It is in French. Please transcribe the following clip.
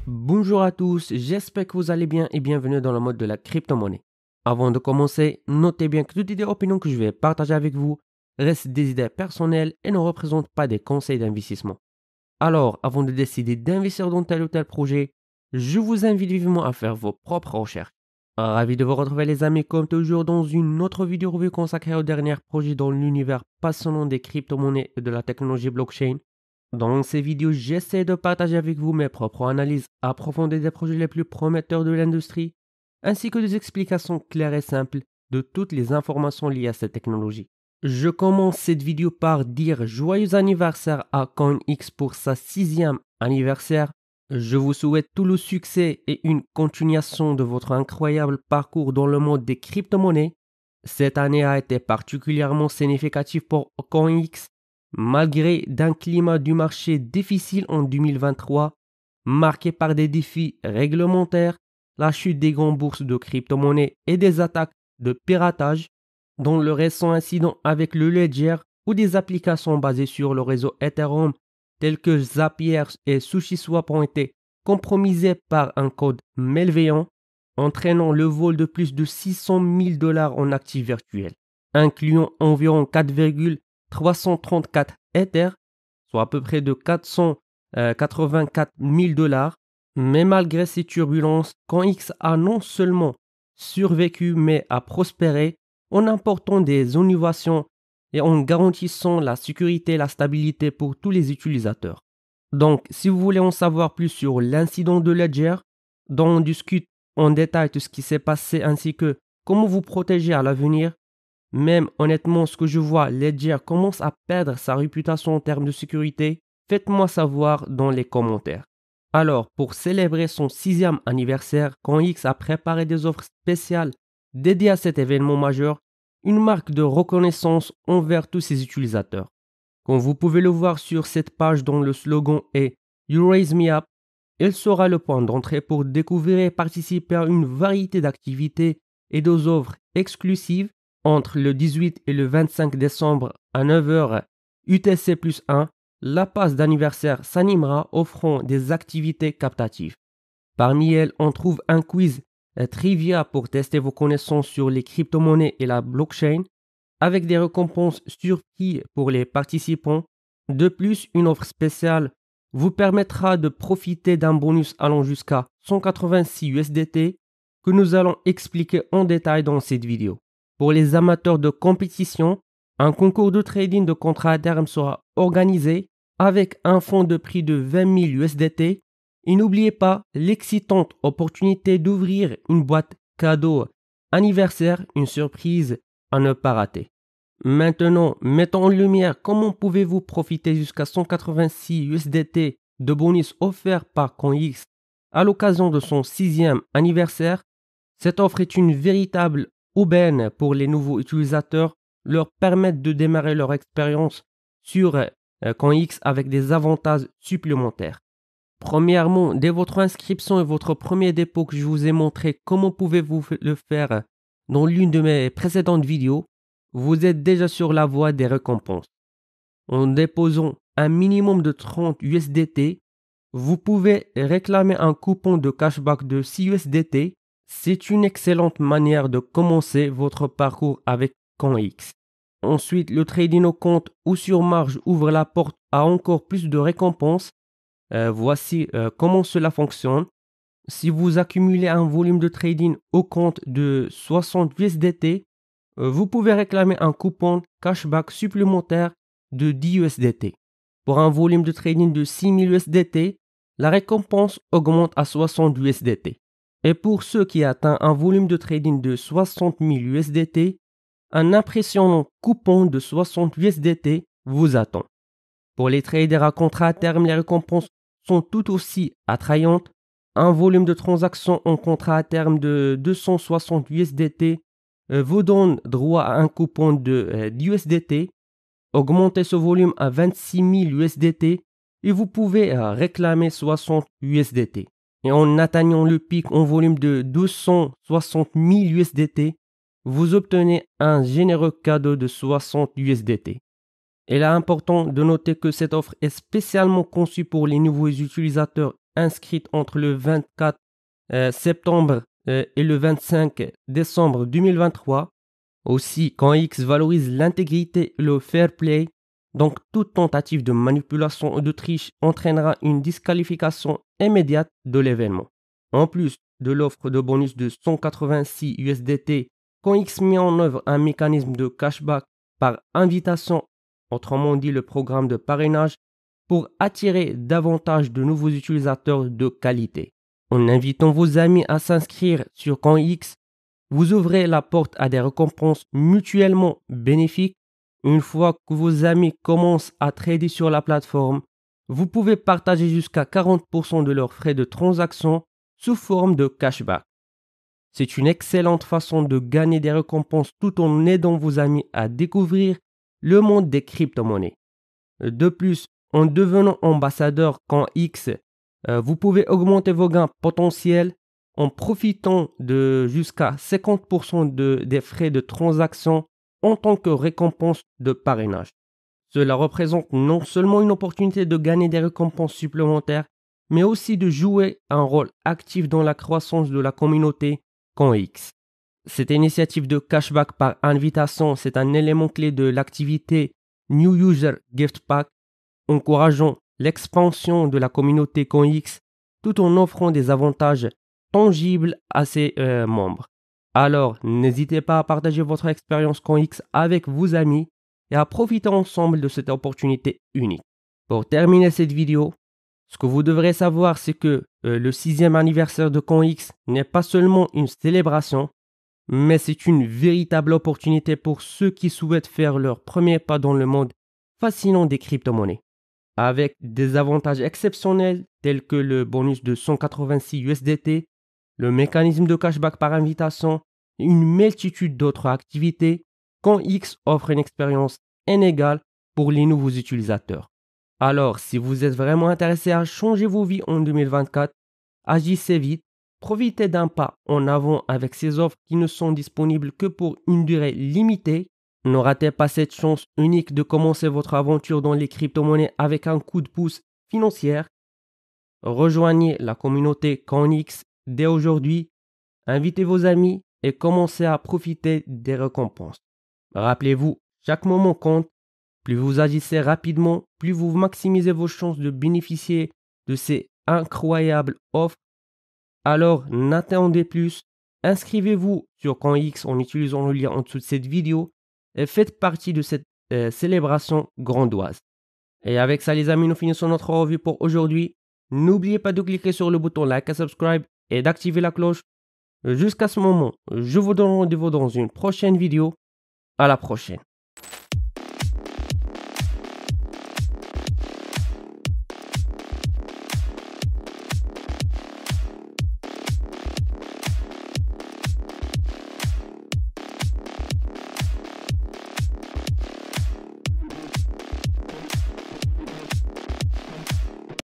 Bonjour à tous, j'espère que vous allez bien et bienvenue dans le mode de la crypto-monnaie. Avant de commencer, notez bien que toutes les opinions que je vais partager avec vous restent des idées personnelles et ne représentent pas des conseils d'investissement. Alors, avant de décider d'investir dans tel ou tel projet, je vous invite vivement à faire vos propres recherches. Ravi de vous retrouver les amis comme toujours dans une autre vidéo revue consacrée aux derniers projets dans l'univers passionnant des crypto-monnaies et de la technologie blockchain. Dans ces vidéos, j'essaie de partager avec vous mes propres analyses approfondies des projets les plus prometteurs de l'industrie, ainsi que des explications claires et simples de toutes les informations liées à cette technologie. Je commence cette vidéo par dire joyeux anniversaire à CoinX pour sa 6e anniversaire. Je vous souhaite tout le succès et une continuation de votre incroyable parcours dans le monde des crypto-monnaies. Cette année a été particulièrement significative pour CoinX, malgré d'un climat du marché difficile en 2023, marqué par des défis réglementaires, la chute des grandes bourses de crypto-monnaies et des attaques de piratage, dont le récent incident avec le Ledger ou des applications basées sur le réseau Ethereum telles que Zapier et SushiSwap ont été compromisées par un code malveillant, entraînant le vol de plus de 600 000 $ en actifs virtuels, incluant environ 4,334 Ether, soit à peu près de 484 000 $. Mais malgré ces turbulences, CoinX a non seulement survécu mais a prospéré en apportant des innovations et en garantissant la sécurité et la stabilité pour tous les utilisateurs. Donc, si vous voulez en savoir plus sur l'incident de Ledger, dont on discute en détail de ce qui s'est passé ainsi que comment vous protéger à l'avenir, même honnêtement, ce que je vois, Ledger commence à perdre sa réputation en termes de sécurité, faites-moi savoir dans les commentaires. Alors, pour célébrer son 6e anniversaire, CoinX a préparé des offres spéciales dédiées à cet événement majeur, une marque de reconnaissance envers tous ses utilisateurs. Comme vous pouvez le voir sur cette page dont le slogan est You Raise Me Up, il sera le point d'entrée pour découvrir et participer à une variété d'activités et des offres exclusives entre le 18 et le 25 décembre à 9h UTC+1. La passe d'anniversaire s'animera offrant des activités captatives. Parmi elles, on trouve un quiz trivia pour tester vos connaissances sur les crypto-monnaies et la blockchain, avec des récompenses surprises pour les participants. De plus, une offre spéciale vous permettra de profiter d'un bonus allant jusqu'à 186 USDT que nous allons expliquer en détail dans cette vidéo. Pour les amateurs de compétition, un concours de trading de contrats à terme sera organisé avec un fonds de prix de 20 000 USDT. Et n'oubliez pas l'excitante opportunité d'ouvrir une boîte cadeau anniversaire, une surprise à ne pas rater. Maintenant, mettons en lumière comment pouvez-vous profiter jusqu'à 186 USDT de bonus offerts par CoinX à l'occasion de son 6e anniversaire. Cette offre est une véritable aubaine pour les nouveaux utilisateurs, leur permettre de démarrer leur expérience sur CoinX avec des avantages supplémentaires. Premièrement, dès votre inscription et votre premier dépôt que je vous ai montré comment pouvez-vous le faire dans l'une de mes précédentes vidéos, vous êtes déjà sur la voie des récompenses. En déposant un minimum de 30 USDT, vous pouvez réclamer un coupon de cashback de 6 USDT. C'est une excellente manière de commencer votre parcours avec CoinX. Ensuite, le trading au compte ou sur marge ouvre la porte à encore plus de récompenses. Voici comment cela fonctionne. Si vous accumulez un volume de trading au compte de 60 USDT, vous pouvez réclamer un coupon cashback supplémentaire de 10 USDT. Pour un volume de trading de 6000 USDT, la récompense augmente à 60 USDT. Et pour ceux qui atteignent un volume de trading de 60 000 USDT, un impressionnant coupon de 60 USDT vous attend. Pour les traders à contrat à terme, les récompenses sont tout aussi attrayantes. Un volume de transactions en contrat à terme de 260 USDT vous donne droit à un coupon de 10 USDT. Augmentez ce volume à 26 000 USDT et vous pouvez réclamer 60 USDT. Et en atteignant le pic en volume de 260 000 USDT, vous obtenez un généreux cadeau de 60 USDT. Il est important de noter que cette offre est spécialement conçue pour les nouveaux utilisateurs inscrits entre le 24 septembre et le 25 décembre 2023. Aussi, CoinX valorise l'intégrité et le fair play, donc toute tentative de manipulation ou de triche entraînera une disqualification immédiate de l'événement. En plus de l'offre de bonus de 186 USDT, CoinX met en œuvre un mécanisme de cashback par invitation, autrement dit le programme de parrainage, pour attirer davantage de nouveaux utilisateurs de qualité. En invitant vos amis à s'inscrire sur CoinX, vous ouvrez la porte à des récompenses mutuellement bénéfiques. Une fois que vos amis commencent à trader sur la plateforme, vous pouvez partager jusqu'à 40% de leurs frais de transaction sous forme de cashback. C'est une excellente façon de gagner des récompenses tout en aidant vos amis à découvrir le monde des crypto-monnaies. De plus, en devenant ambassadeur CoinX, vous pouvez augmenter vos gains potentiels en profitant de jusqu'à 50% des frais de transaction en tant que récompense de parrainage. Cela représente non seulement une opportunité de gagner des récompenses supplémentaires, mais aussi de jouer un rôle actif dans la croissance de la communauté CoinX. Cette initiative de cashback par invitation, c'est un élément clé de l'activité New User Gift Pack, encourageant l'expansion de la communauté CoinX tout en offrant des avantages tangibles à ses membres. Alors, n'hésitez pas à partager votre expérience CoinX avec vos amis et à profiter ensemble de cette opportunité unique. Pour terminer cette vidéo, ce que vous devrez savoir, c'est que le 6e anniversaire de CoinX n'est pas seulement une célébration, mais c'est une véritable opportunité pour ceux qui souhaitent faire leur premier pas dans le monde fascinant des crypto-monnaies. Avec des avantages exceptionnels tels que le bonus de 186 USDT, le mécanisme de cashback par invitation et une multitude d'autres activités, CoinX offre une expérience inégale pour les nouveaux utilisateurs. Alors, si vous êtes vraiment intéressé à changer vos vies en 2024, agissez vite, profitez d'un pas en avant avec ces offres qui ne sont disponibles que pour une durée limitée. Ne ratez pas cette chance unique de commencer votre aventure dans les crypto-monnaies avec un coup de pouce financier. Rejoignez la communauté CoinX dès aujourd'hui, invitez vos amis et commencez à profiter des récompenses. Rappelez-vous, chaque moment compte. Plus vous agissez rapidement, plus vous maximisez vos chances de bénéficier de ces incroyables offres. Alors, n'attendez plus, inscrivez-vous sur CoinX en utilisant le lien en dessous de cette vidéo et faites partie de cette célébration grandoise. Et avec ça les amis, nous finissons notre revue pour aujourd'hui. N'oubliez pas de cliquer sur le bouton like et subscribe et d'activer la cloche. Jusqu'à ce moment, je vous donne rendez-vous dans une prochaine vidéo. À la prochaine.